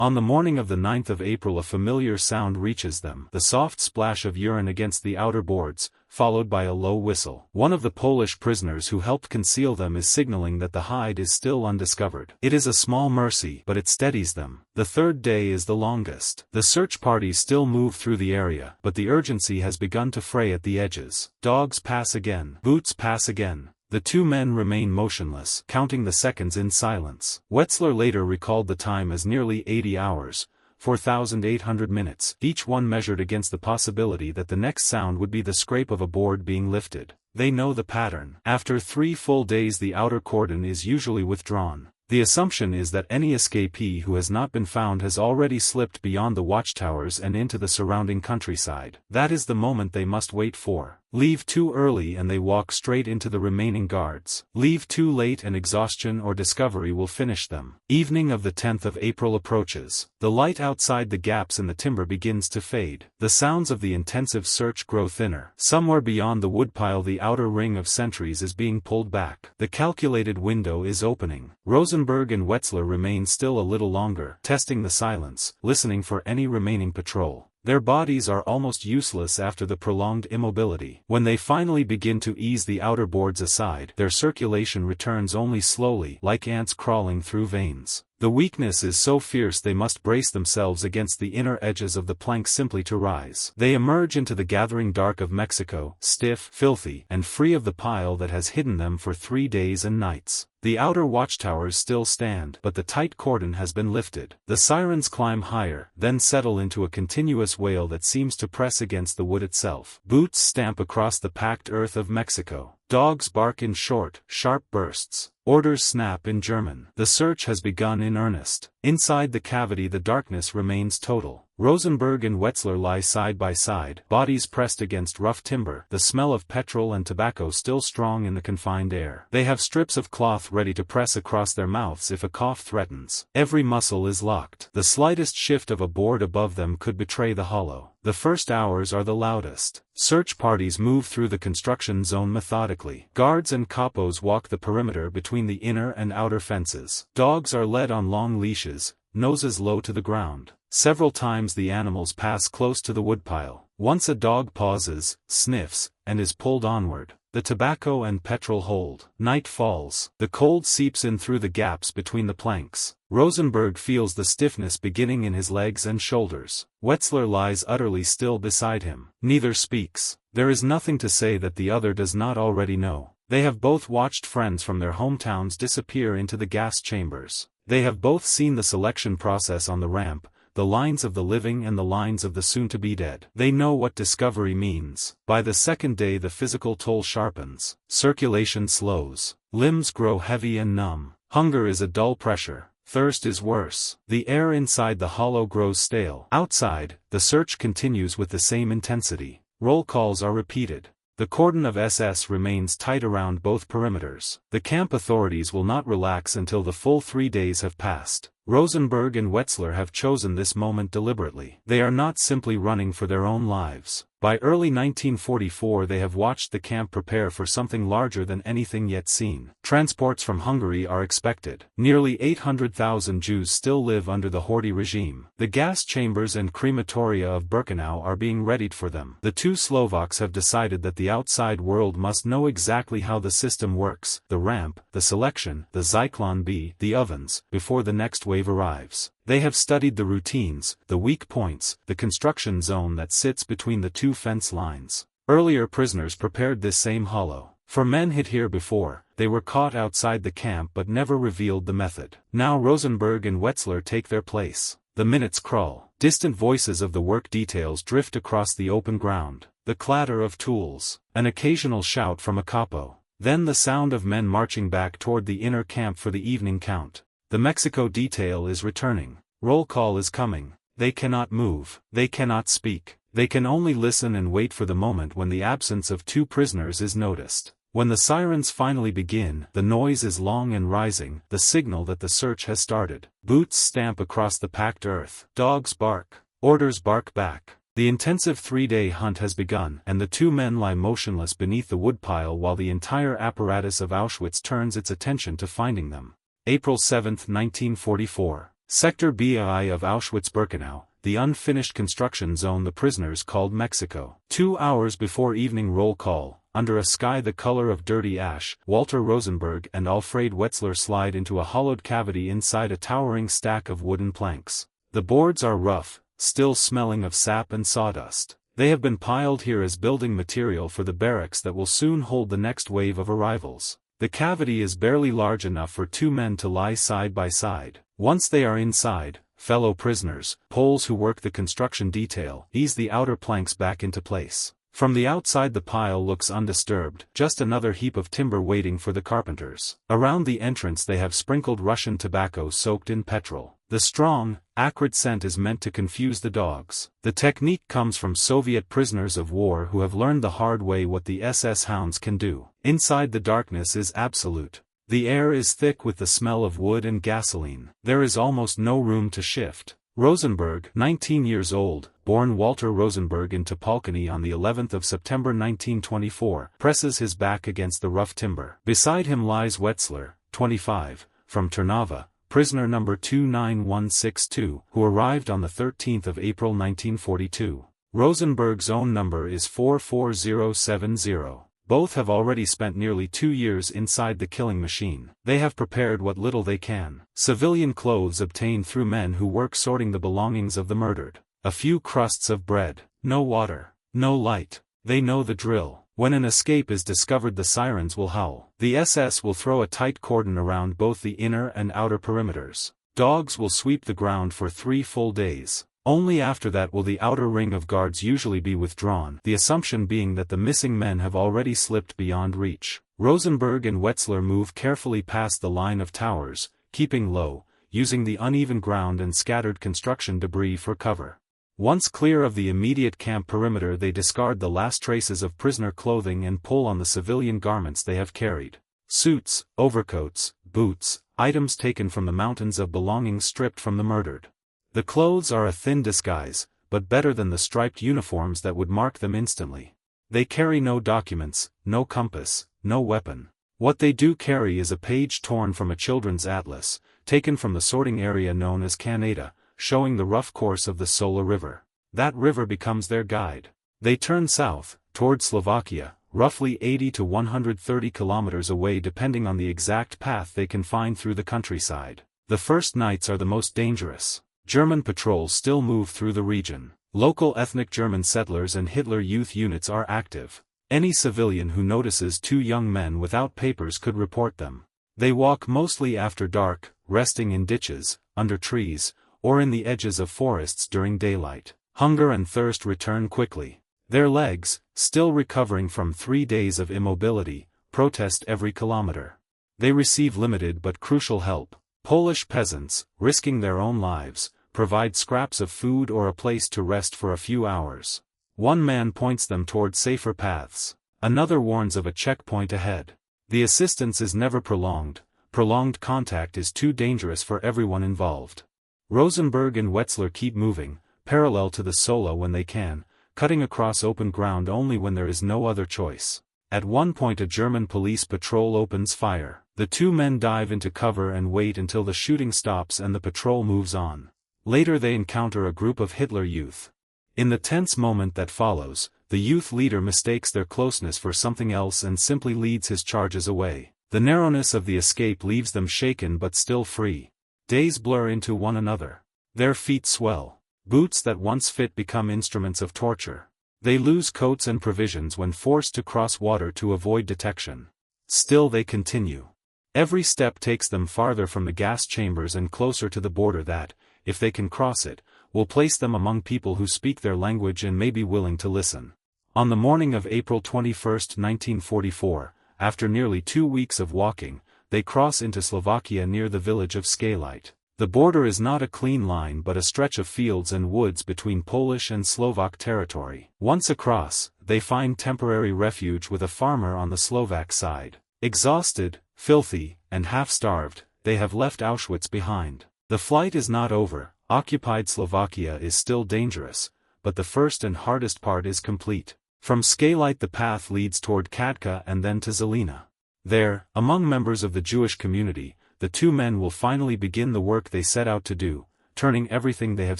On the morning of the 9th of April a familiar sound reaches them, the soft splash of urine against the outer boards, followed by a low whistle. One of the Polish prisoners who helped conceal them is signaling that the hide is still undiscovered. It is a small mercy, but it steadies them. The third day is the longest. The search parties still move through the area, but the urgency has begun to fray at the edges. Dogs pass again. Boots pass again. The two men remain motionless, counting the seconds in silence. Wetzler later recalled the time as nearly 80 hours. 4,800 minutes, each one measured against the possibility that the next sound would be the scrape of a board being lifted. They know the pattern. After 3 full days the outer cordon is usually withdrawn. The assumption is that any escapee who has not been found has already slipped beyond the watchtowers and into the surrounding countryside. That is the moment they must wait for. Leave too early and they walk straight into the remaining guards. Leave too late and exhaustion or discovery will finish them. Evening of the 10th of April approaches. The light outside the gaps in the timber begins to fade. The sounds of the intensive search grow thinner. Somewhere beyond the woodpile the outer ring of sentries is being pulled back. The calculated window is opening. Rosenberg and Wetzler remain still a little longer, testing the silence, listening for any remaining patrol. Their bodies are almost useless after the prolonged immobility. When they finally begin to ease the outer boards aside, their circulation returns only slowly, like ants crawling through veins. The weakness is so fierce they must brace themselves against the inner edges of the plank simply to rise. They emerge into the gathering dark of Mexico, stiff, filthy, and free of the pile that has hidden them for 3 days and nights. The outer watchtowers still stand, but the tight cordon has been lifted. The sirens climb higher, then settle into a continuous wail that seems to press against the wood itself. Boots stamp across the packed earth of Mexico. Dogs bark in short, sharp bursts. Orders snap in German. The search has begun in earnest. Inside the cavity the darkness remains total. Rosenberg and Wetzler lie side by side, bodies pressed against rough timber, the smell of petrol and tobacco still strong in the confined air. They have strips of cloth ready to press across their mouths if a cough threatens. Every muscle is locked. The slightest shift of a board above them could betray the hollow. The first hours are the loudest. Search parties move through the construction zone methodically. Guards and capos walk the perimeter between the inner and outer fences. Dogs are led on long leashes, noses low to the ground. Several times the animals pass close to the woodpile. Once a dog pauses, sniffs, and is pulled onward. The tobacco and petrol hold. Night falls. The cold seeps in through the gaps between the planks. Rosenberg feels the stiffness beginning in his legs and shoulders. Wetzler lies utterly still beside him. Neither speaks. There is nothing to say that the other does not already know. They have both watched friends from their hometowns disappear into the gas chambers. They have both seen the selection process on the ramp, the lines of the living and the lines of the soon-to-be dead. They know what discovery means. By the second day the physical toll sharpens. Circulation slows. Limbs grow heavy and numb. Hunger is a dull pressure. Thirst is worse. The air inside the hollow grows stale. Outside, the search continues with the same intensity. Roll calls are repeated. The cordon of SS remains tight around both perimeters. The camp authorities will not relax until the full 3 days have passed. Rosenberg and Wetzler have chosen this moment deliberately. They are not simply running for their own lives. By early 1944 they have watched the camp prepare for something larger than anything yet seen. Transports from Hungary are expected. Nearly 800,000 Jews still live under the Horthy regime. The gas chambers and crematoria of Birkenau are being readied for them. The two Slovaks have decided that the outside world must know exactly how the system works, the ramp, the selection, the Zyklon B, the ovens, before the next wave arrives. They have studied the routines, the weak points, the construction zone that sits between the two fence lines. Earlier prisoners prepared this same hollow. For men hit here before, they were caught outside the camp but never revealed the method. Now Rosenberg and Wetzler take their place. The minutes crawl. Distant voices of the work details drift across the open ground. The clatter of tools. An occasional shout from a capo. Then the sound of men marching back toward the inner camp for the evening count. The Mexico detail is returning. Roll call is coming. They cannot move. They cannot speak. They can only listen and wait for the moment when the absence of two prisoners is noticed. When the sirens finally begin, the noise is long and rising, the signal that the search has started. Boots stamp across the packed earth. Dogs bark. Orders bark back. The intensive 3-day hunt has begun, and the two men lie motionless beneath the woodpile while the entire apparatus of Auschwitz turns its attention to finding them. April 7, 1944. Sector BI of Auschwitz-Birkenau, the unfinished construction zone the prisoners called Mexico. 2 hours before evening roll call, under a sky the color of dirty ash, Walter Rosenberg and Alfréd Wetzler slide into a hollowed cavity inside a towering stack of wooden planks. The boards are rough, still smelling of sap and sawdust. They have been piled here as building material for the barracks that will soon hold the next wave of arrivals. The cavity is barely large enough for 2 men to lie side by side. Once they are inside, fellow prisoners, Poles who work the construction detail, ease the outer planks back into place. From the outside the pile looks undisturbed, just another heap of timber waiting for the carpenters. Around the entrance they have sprinkled Russian tobacco soaked in petrol. The strong, acrid scent is meant to confuse the dogs. The technique comes from Soviet prisoners of war who have learned the hard way what the SS hounds can do. Inside the darkness is absolute. The air is thick with the smell of wood and gasoline. There is almost no room to shift. Rosenberg, 19 years old, born Walter Rosenberg in Topolkany on the 11th of September 1924, presses his back against the rough timber. Beside him lies Wetzler, 25, from Trnava, prisoner number 29162, who arrived on the 13th of April 1942. Rosenberg's own number is 44070. Both have already spent nearly 2 years inside the killing machine. They have prepared what little they can. Civilian clothes obtained through men who work sorting the belongings of the murdered. A few crusts of bread. No water. No light. They know the drill. When an escape is discovered the sirens will howl. The SS will throw a tight cordon around both the inner and outer perimeters. Dogs will sweep the ground for 3 full days. Only after that will the outer ring of guards usually be withdrawn, the assumption being that the missing men have already slipped beyond reach. Rosenberg and Wetzler move carefully past the line of towers, keeping low, using the uneven ground and scattered construction debris for cover. Once clear of the immediate camp perimeter they discard the last traces of prisoner clothing and pull on the civilian garments they have carried. Suits, overcoats, boots, items taken from the mountains of belongings stripped from the murdered. The clothes are a thin disguise, but better than the striped uniforms that would mark them instantly. They carry no documents, no compass, no weapon. What they do carry is a page torn from a children's atlas, taken from the sorting area known as Canada, showing the rough course of the Sola River. That river becomes their guide. They turn south, toward Slovakia, roughly 80 to 130 kilometers away depending on the exact path they can find through the countryside. The first nights are the most dangerous. German patrols still move through the region. Local ethnic German settlers and Hitler Youth units are active. Any civilian who notices 2 young men without papers could report them. They walk mostly after dark, resting in ditches, under trees, or in the edges of forests during daylight. Hunger and thirst return quickly. Their legs, still recovering from 3 days of immobility, protest every kilometer. They receive limited but crucial help. Polish peasants, risking their own lives, provide scraps of food or a place to rest for a few hours. One man points them toward safer paths. Another warns of a checkpoint ahead. The assistance is never prolonged. Prolonged contact is too dangerous for everyone involved. Rosenberg and Wetzler keep moving, parallel to the Sola when they can, cutting across open ground only when there is no other choice. At one point a German police patrol opens fire. The 2 men dive into cover and wait until the shooting stops and the patrol moves on. Later they encounter a group of Hitler Youth. In the tense moment that follows, the youth leader mistakes their closeness for something else and simply leads his charges away. The narrowness of the escape leaves them shaken but still free. Days blur into one another. Their feet swell. Boots that once fit become instruments of torture. They lose coats and provisions when forced to cross water to avoid detection. Still they continue. Every step takes them farther from the gas chambers and closer to the border that, if they can cross it, will place them among people who speak their language and may be willing to listen. On the morning of April 21, 1944, after nearly 2 weeks of walking, they cross into Slovakia near the village of Skalite. The border is not a clean line but a stretch of fields and woods between Polish and Slovak territory. Once across, they find temporary refuge with a farmer on the Slovak side. Exhausted, filthy, and half-starved, they have left Auschwitz behind. The flight is not over. Occupied Slovakia is still dangerous, but the first and hardest part is complete. From Skalite the path leads toward Katka and then to Zelina. There, among members of the Jewish community, the two men will finally begin the work they set out to do, turning everything they have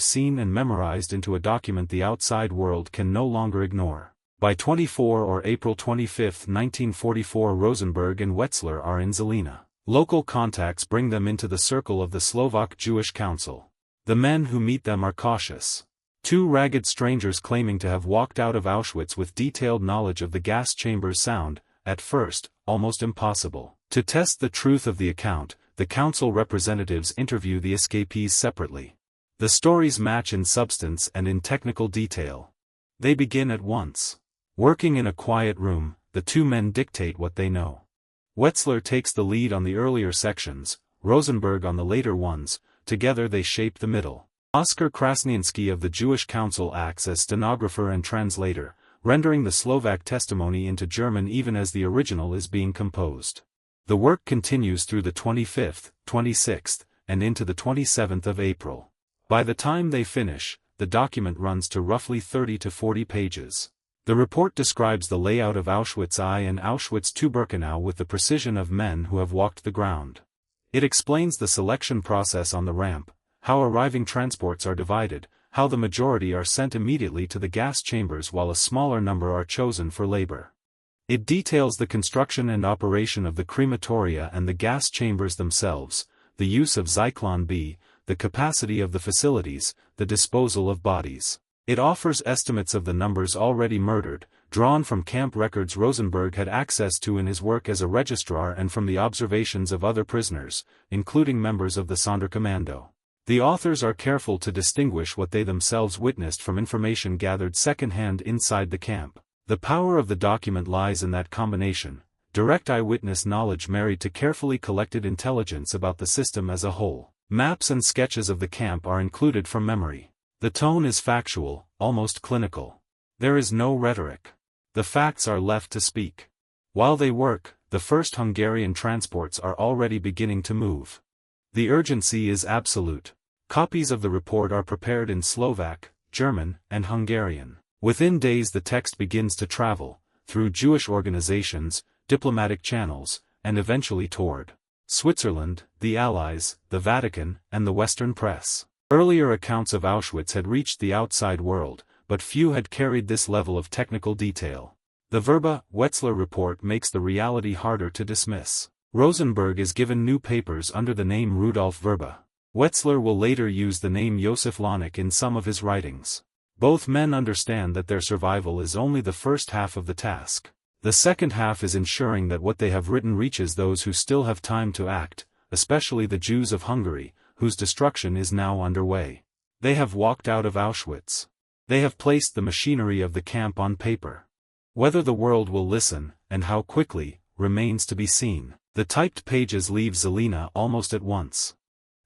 seen and memorized into a document the outside world can no longer ignore. By April 25, 1944, Rosenberg and Wetzler are in Žilina. Local contacts bring them into the circle of the Slovak Jewish Council. The men who meet them are cautious. Two ragged strangers claiming to have walked out of Auschwitz with detailed knowledge of the gas chambers sound, at first, almost impossible. To test the truth of the account, the council representatives interview the escapees separately. The stories match in substance and in technical detail. They begin at once. Working in a quiet room, the two men dictate what they know. Wetzler takes the lead on the earlier sections, Rosenberg on the later ones. Together they shape the middle. Oskar Krasniansky of the Jewish Council acts as stenographer and translator, rendering the Slovak testimony into German even as the original is being composed. The work continues through the 25th, 26th, and into the 27th of April. By the time they finish, the document runs to roughly 30 to 40 pages. The report describes the layout of Auschwitz-I and Auschwitz-Birkenau with the precision of men who have walked the ground. It explains the selection process on the ramp, how arriving transports are divided, how the majority are sent immediately to the gas chambers while a smaller number are chosen for labor. It details the construction and operation of the crematoria and the gas chambers themselves, the use of Zyklon B, the capacity of the facilities, the disposal of bodies. It offers estimates of the numbers already murdered, drawn from camp records Rosenberg had access to in his work as a registrar and from the observations of other prisoners, including members of the Sonderkommando. The authors are careful to distinguish what they themselves witnessed from information gathered secondhand inside the camp. The power of the document lies in that combination, direct eyewitness knowledge married to carefully collected intelligence about the system as a whole. Maps and sketches of the camp are included from memory. The tone is factual, almost clinical. There is no rhetoric. The facts are left to speak. While they work, the first Hungarian transports are already beginning to move. The urgency is absolute. Copies of the report are prepared in Slovak, German, and Hungarian. Within days the text begins to travel, through Jewish organizations, diplomatic channels, and eventually toward Switzerland, the Allies, the Vatican, and the Western press. Earlier accounts of Auschwitz had reached the outside world, but few had carried this level of technical detail. The Vrba-Wetzler Report makes the reality harder to dismiss. Rosenberg is given new papers under the name Rudolf Vrba. Wetzler will later use the name Josef Lanik in some of his writings. Both men understand that their survival is only the first half of the task. The second half is ensuring that what they have written reaches those who still have time to act, especially the Jews of Hungary, whose destruction is now underway. They have walked out of Auschwitz. They have placed the machinery of the camp on paper. Whether the world will listen, and how quickly, remains to be seen. The typed pages leave Žilina almost at once.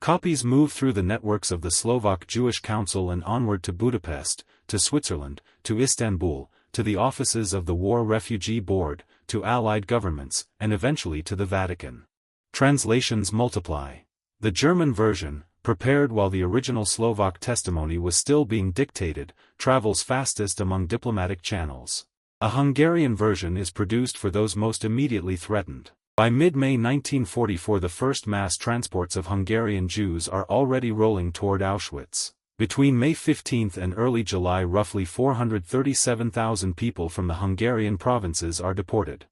Copies move through the networks of the Slovak Jewish Council and onward to Budapest, to Switzerland, to Istanbul, to the offices of the War Refugee Board, to Allied governments, and eventually to the Vatican. Translations multiply. The German version, prepared while the original Slovak testimony was still being dictated, travels fastest among diplomatic channels. A Hungarian version is produced for those most immediately threatened. By mid-May 1944 the first mass transports of Hungarian Jews are already rolling toward Auschwitz. Between May 15 and early July roughly 437,000 people from the Hungarian provinces are deported.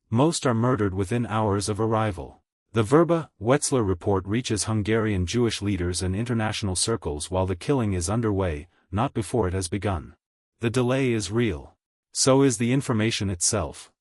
Most are murdered within hours of arrival. The Vrba-Wetzler report reaches Hungarian Jewish leaders and international circles while the killing is underway, not before it has begun. The delay is real. So is the information itself.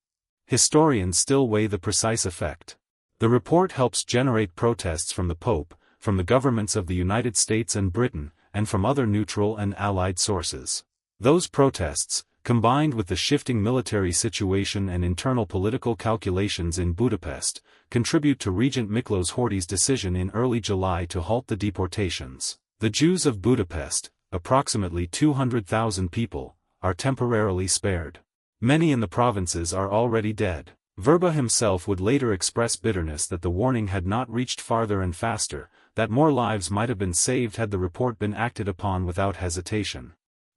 Historians still weigh the precise effect. The report helps generate protests from the Pope, from the governments of the United States and Britain, and from other neutral and allied sources. Those protests, combined with the shifting military situation and internal political calculations in Budapest, contribute to Regent Miklós Horthy's decision in early July to halt the deportations. The Jews of Budapest, approximately 200,000 people, are temporarily spared. Many in the provinces are already dead. Vrba himself would later express bitterness that the warning had not reached farther and faster, that more lives might have been saved had the report been acted upon without hesitation.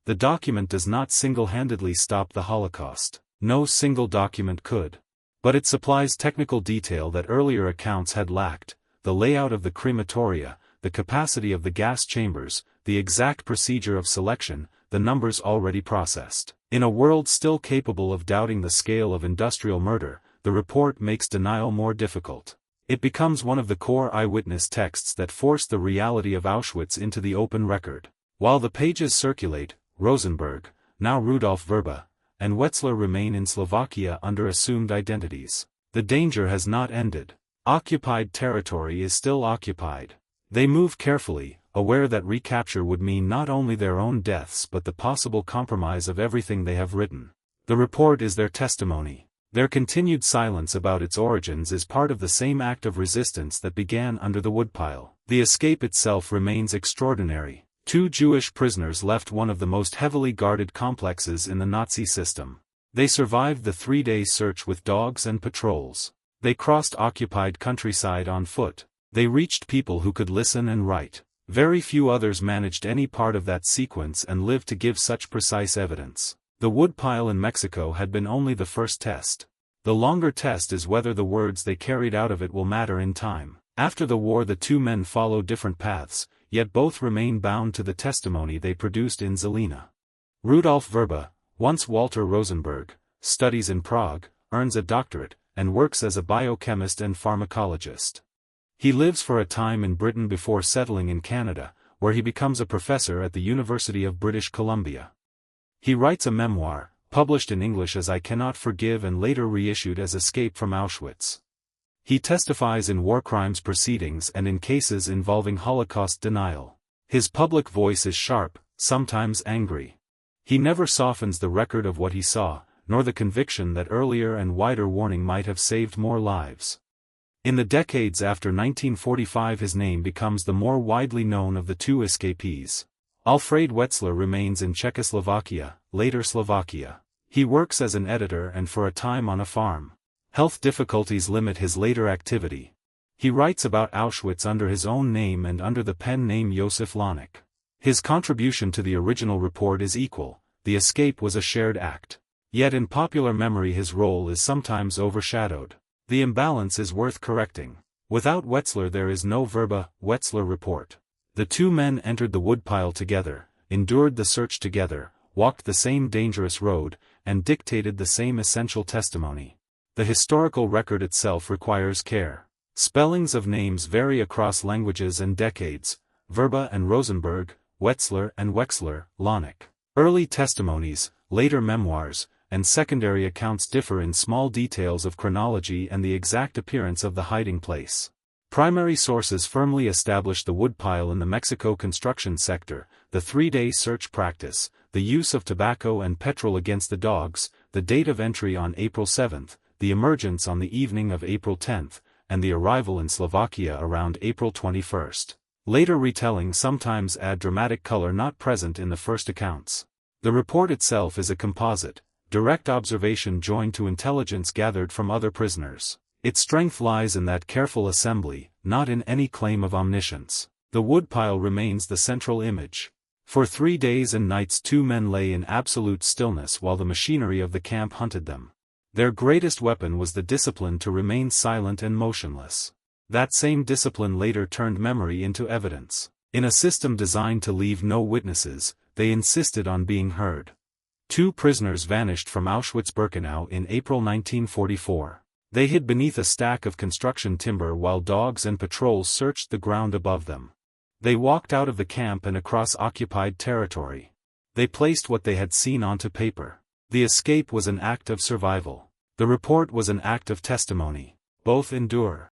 The document does not single-handedly stop the Holocaust. No single document could. But it supplies technical detail that earlier accounts had lacked, the layout of the crematoria, the capacity of the gas chambers, the exact procedure of selection, the numbers already processed. In a world still capable of doubting the scale of industrial murder, the report makes denial more difficult. It becomes one of the core eyewitness texts that force the reality of Auschwitz into the open record. While the pages circulate, Rosenberg, now Rudolf Vrba, and Wetzler remain in Slovakia under assumed identities. The danger has not ended. Occupied territory is still occupied. They move carefully, aware that recapture would mean not only their own deaths but the possible compromise of everything they have written. The report is their testimony. Their continued silence about its origins is part of the same act of resistance that began under the woodpile. The escape itself remains extraordinary. 2 Jewish prisoners left one of the most heavily guarded complexes in the Nazi system. They survived the 3-day search with dogs and patrols. They crossed occupied countryside on foot. They reached people who could listen and write. Very few others managed any part of that sequence and lived to give such precise evidence. The woodpile in Mexico had been only the first test. The longer test is whether the words they carried out of it will matter in time. After the war, the 2 men follow different paths, yet both remain bound to the testimony they produced in Zelina. Rudolf Vrba, once Walter Rosenberg, studies in Prague, earns a doctorate, and works as a biochemist and pharmacologist. He lives for a time in Britain before settling in Canada, where he becomes a professor at the University of British Columbia. He writes a memoir, published in English as I Cannot Forgive and later reissued as Escape from Auschwitz. He testifies in war crimes proceedings and in cases involving Holocaust denial. His public voice is sharp, sometimes angry. He never softens the record of what he saw, nor the conviction that earlier and wider warning might have saved more lives. In the decades after 1945, his name becomes the more widely known of the 2 escapees. Alfréd Wetzler remains in Czechoslovakia, later Slovakia. He works as an editor and for a time on a farm. Health difficulties limit his later activity. He writes about Auschwitz under his own name and under the pen name Josef Lanek. His contribution to the original report is equal. The escape was a shared act. Yet in popular memory his role is sometimes overshadowed. The imbalance is worth correcting. Without Wetzler there is no Vrba-Wetzler Report. The 2 men entered the woodpile together, endured the search together, walked the same dangerous road, and dictated the same essential testimony. The historical record itself requires care. Spellings of names vary across languages and decades: Vrba and Rosenberg, Wetzler and Wexler, Lanek. Early testimonies, later memoirs, and secondary accounts differ in small details of chronology and the exact appearance of the hiding place. Primary sources firmly establish the woodpile in the Mexico construction sector, the 3-day search practice, the use of tobacco and petrol against the dogs, the date of entry on April 7, the emergence on the evening of April 10, and the arrival in Slovakia around April 21. Later retellings sometimes add dramatic color not present in the first accounts. The report itself is a composite, direct observation joined to intelligence gathered from other prisoners. Its strength lies in that careful assembly, not in any claim of omniscience. The woodpile remains the central image. For 3 days and nights 2 men lay in absolute stillness while the machinery of the camp hunted them. Their greatest weapon was the discipline to remain silent and motionless. That same discipline later turned memory into evidence. In a system designed to leave no witnesses, they insisted on being heard. 2 prisoners vanished from Auschwitz-Birkenau in April 1944. They hid beneath a stack of construction timber while dogs and patrols searched the ground above them. They walked out of the camp and across occupied territory. They placed what they had seen onto paper. The escape was an act of survival. The report was an act of testimony. Both endure.